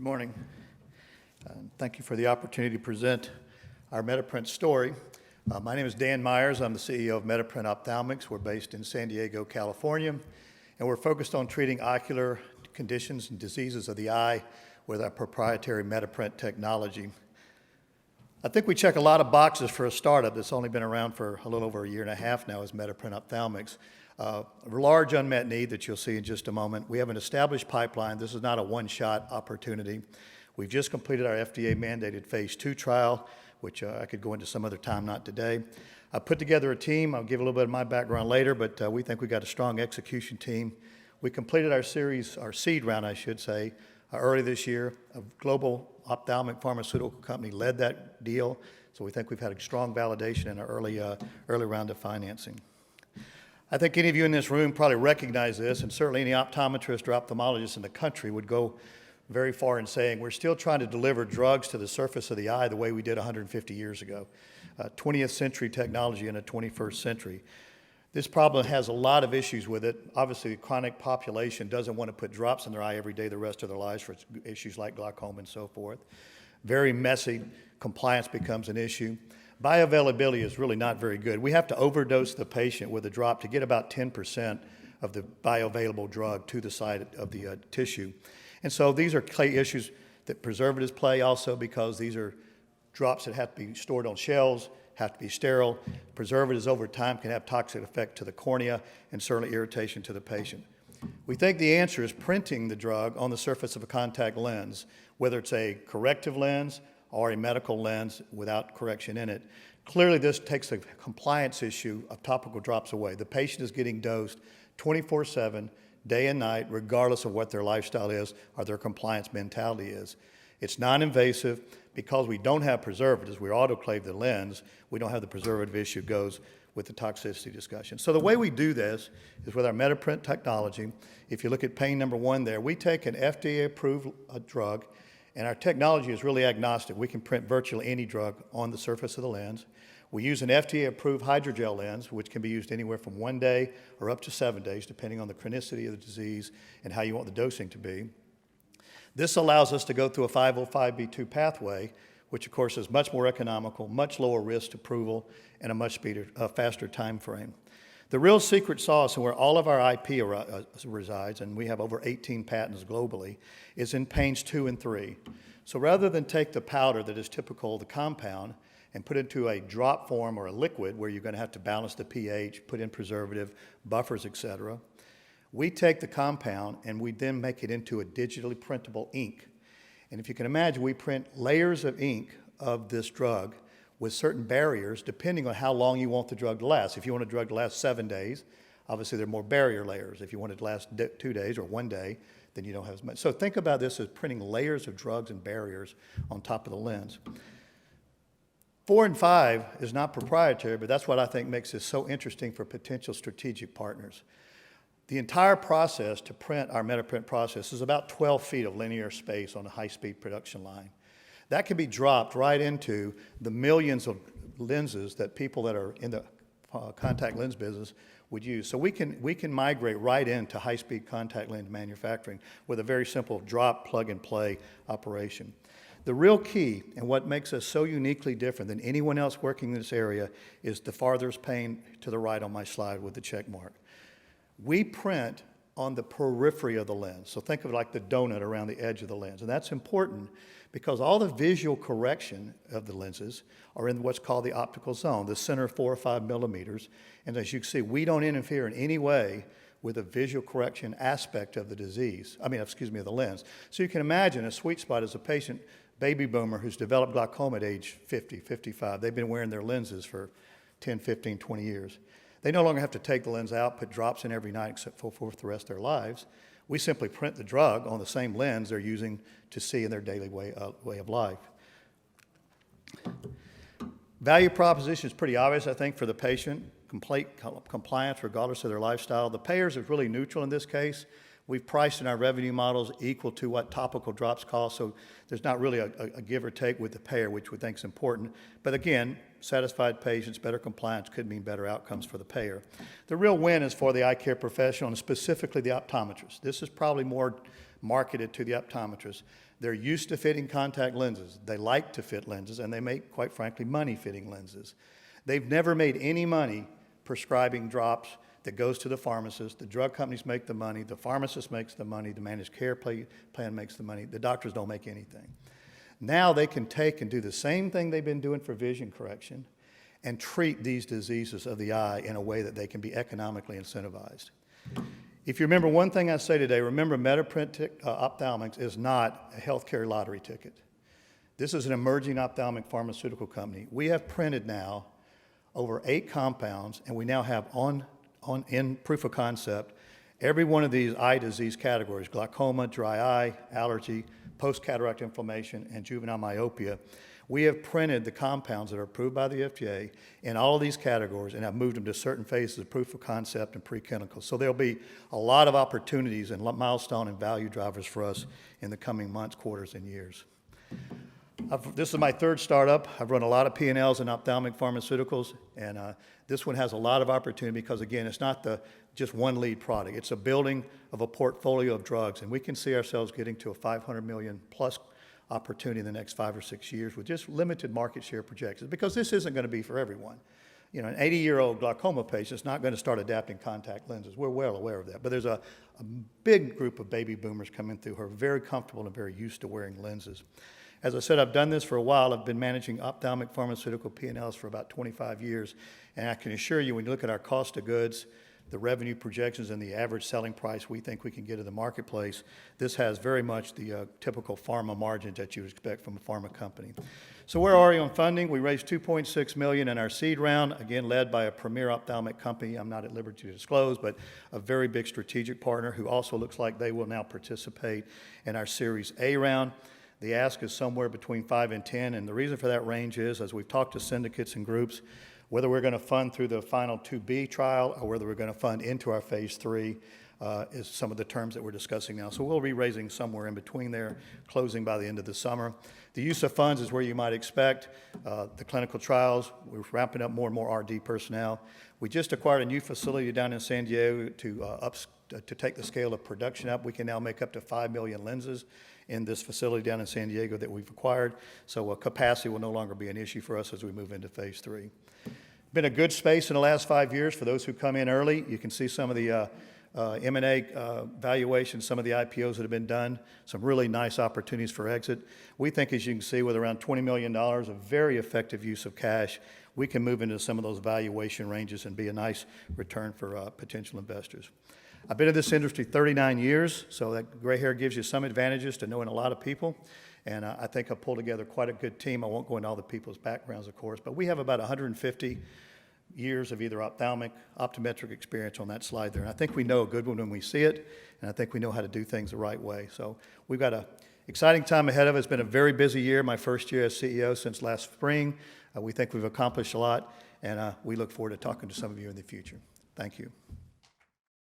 Good morning. Thank you for the opportunity to present our MediPrint story. My name is Dan Myers. I'm the CEO of MediPrint Ophthalmics. We're based in San Diego, California, and we're focused on treating ocular conditions and diseases of the eye with our proprietary MediPrint technology. I think we check a lot of boxes for a startup that's only been around for a little over a year and a half now as MediPrint Ophthalmics. A large unmet need that you'll see in just a moment. We have an established pipeline. This is not a one-shot opportunity. We've just completed our FDA-mandated phase 2 trial, which I could go into some other time, not today. I put together a team. I'll give a little bit of my background later, but we think we got a strong execution team. We completed our seed round, I should say, early this year. A global ophthalmic pharmaceutical company led that deal, so we think we've had a strong validation in our early round of financing. I think any of you in this room probably recognize this, and certainly any optometrist or ophthalmologist in the country would go very far in saying we're still trying to deliver drugs to the surface of the eye the way we did 150 years ago. 20th century technology in the 21st century. This problem has a lot of issues with it. Obviously, the chronic population doesn't want to put drops in their eye every day the rest of their lives for issues like glaucoma and so forth. Very messy. Compliance becomes an issue. Bioavailability is really not very good. We have to overdose the patient with a drop to get about 10% of the bioavailable drug to the site of the tissue. And so these are key issues that preservatives play also, because these are drops that have to be stored on shelves, have to be sterile. Preservatives over time can have toxic effect to the cornea and certainly irritation to the patient. We think the answer is printing the drug on the surface of a contact lens, whether it's a corrective lens or a medical lens without correction in it. Clearly, this takes the compliance issue of topical drops away. The patient is getting dosed 24/7, day and night, regardless of what their lifestyle is or their compliance mentality is. It's non-invasive. Because we don't have preservatives, we autoclave the lens, we don't have the preservative issue goes with the toxicity discussion. So the way we do this is with our MediPrint technology. If you look at pane number 1 there, we take an FDA-approved drug, and our technology is really agnostic. We can print virtually any drug on the surface of the lens. We use an FDA-approved hydrogel lens, which can be used anywhere from 1 day or up to 7 days, depending on the chronicity of the disease and how you want the dosing to be. This allows us to go through a 505(b)(2) pathway, which of course is much more economical, much lower risk to approval, and a much faster time frame. The real secret sauce, and where all of our IP resides, and we have over 18 patents globally, is in panes 2 and 3. So rather than take the powder that is typical of the compound and put it into a drop form or a liquid where you're going to have to balance the pH, put in preservative, buffers, etc., we take the compound and we then make it into a digitally printable ink. And if you can imagine, we print layers of ink of this drug with certain barriers depending on how long you want the drug to last. If you want a drug to last 7 days, obviously there are more barrier layers. If you want it to last 2 days or 1 day, then you don't have as much. So think about this as printing layers of drugs and barriers on top of the lens. 4 and 5 is not proprietary, but that's what I think makes this so interesting for potential strategic partners. The entire process to print our MediPrint process is about 12 feet of linear space on a high-speed production line. That can be dropped right into the millions of lenses that people that are in the contact lens business would use. So we can migrate right into high-speed contact lens manufacturing with a very simple drop, plug-and-play operation. The real key, and what makes us so uniquely different than anyone else working in this area, is the farthest pane to the right on my slide with the check mark. We print on the periphery of the lens. So think of it like the donut around the edge of the lens. And that's important because all the visual correction of the lenses are in what's called the optical zone, the center 4 or 5 millimeters. And as you can see, we don't interfere in any way with the visual correction aspect of the disease, of the lens. So you can imagine a sweet spot is a patient, baby boomer, who's developed glaucoma at age 50, 55. They've been wearing their lenses for 10, 15, 20 years. They no longer have to take the lens out, put drops in every night, except for the rest of their lives. We simply print the drug on the same lens they're using to see in their daily way of life. Value proposition is pretty obvious, I think, for the patient. Complete compliance regardless of their lifestyle. The payers are really neutral in this case. We've priced in our revenue models equal to what topical drops cost, so there's not really a give or take with the payer, which we think is important. But again, satisfied patients, better compliance could mean better outcomes for the payer. The real win is for the eye care professional and specifically the optometrist. This is probably more marketed to the optometrists. They're used to fitting contact lenses. They like to fit lenses, and they make, quite frankly, money fitting lenses. They've never made any money prescribing drops that goes to the pharmacist. The drug companies make the money, the pharmacist makes the money, the managed care plan makes the money. The doctors don't make anything. Now they can take and do the same thing they've been doing for vision correction and treat these diseases of the eye in a way that they can be economically incentivized. If you remember one thing I say today, remember MediPrint Ophthalmics is not a healthcare lottery ticket. This is an emerging ophthalmic pharmaceutical company. We have printed now over 8 compounds, and we now have in proof of concept every one of these eye disease categories: glaucoma, dry eye, allergy, post-cataract inflammation, and juvenile myopia. We have printed the compounds that are approved by the FDA in all of these categories and have moved them to certain phases of proof of concept and preclinical. So there'll be a lot of opportunities and milestone and value drivers for us in the coming months, quarters, and years. This is my 3rd startup. I've run a lot of P&Ls in ophthalmic pharmaceuticals, and this one has a lot of opportunity because, again, it's not just one lead product. It's a building of a portfolio of drugs, and we can see ourselves getting to a $500 million plus opportunity in the next 5 or 6 years with just limited market share projections, because this isn't going to be for everyone. You know, an 80-year-old glaucoma patient is not going to start adapting contact lenses. We're well aware of that. But there's a big group of baby boomers coming through who are very comfortable and very used to wearing lenses. As I said, I've done this for a while. I've been managing ophthalmic pharmaceutical P&Ls for about 25 years. And I can assure you, when you look at our cost of goods, the revenue projections, and the average selling price we think we can get in the marketplace, this has very much the typical pharma margins that you would expect from a pharma company. So where are we on funding? We raised $2.6 million in our seed round, again led by a premier ophthalmic company I'm not at liberty to disclose, but a very big strategic partner who also looks like they will now participate in our Series A round. The ask is somewhere between 5 and 10, and the reason for that range is, as we've talked to syndicates and groups, whether we're going to fund through the final 2B trial or whether we're going to fund into our phase 3 is some of the terms that we're discussing now. So we'll be raising somewhere in between there, closing by the end of the summer. The use of funds is where you might expect. The clinical trials, we're ramping up more and more RD personnel. We just acquired a new facility down in San Diego to take the scale of production up. We can now make up to 5 million lenses in this facility down in San Diego that we've acquired. So capacity will no longer be an issue for us as we move into phase 3. Been a good space in the last 5 years for those who come in early. You can see some of the M&A valuations, some of the IPOs that have been done, some really nice opportunities for exit. We think, as you can see, with around $20 million, a very effective use of cash, we can move into some of those valuation ranges and be a nice return for potential investors. I've been in this industry 39 years, so that gray hair gives you some advantages to knowing a lot of people. And I think I've pulled together quite a good team. I won't go into all the people's backgrounds, of course, but we have about 150 years of either optometric experience on that slide there. And I think we know a good one when we see it, and I think we know how to do things the right way. So we've got an exciting time ahead of us. It's been a very busy year, my first year as CEO since last spring. We think we've accomplished a lot, and we look forward to talking to some of you in the future. Thank you.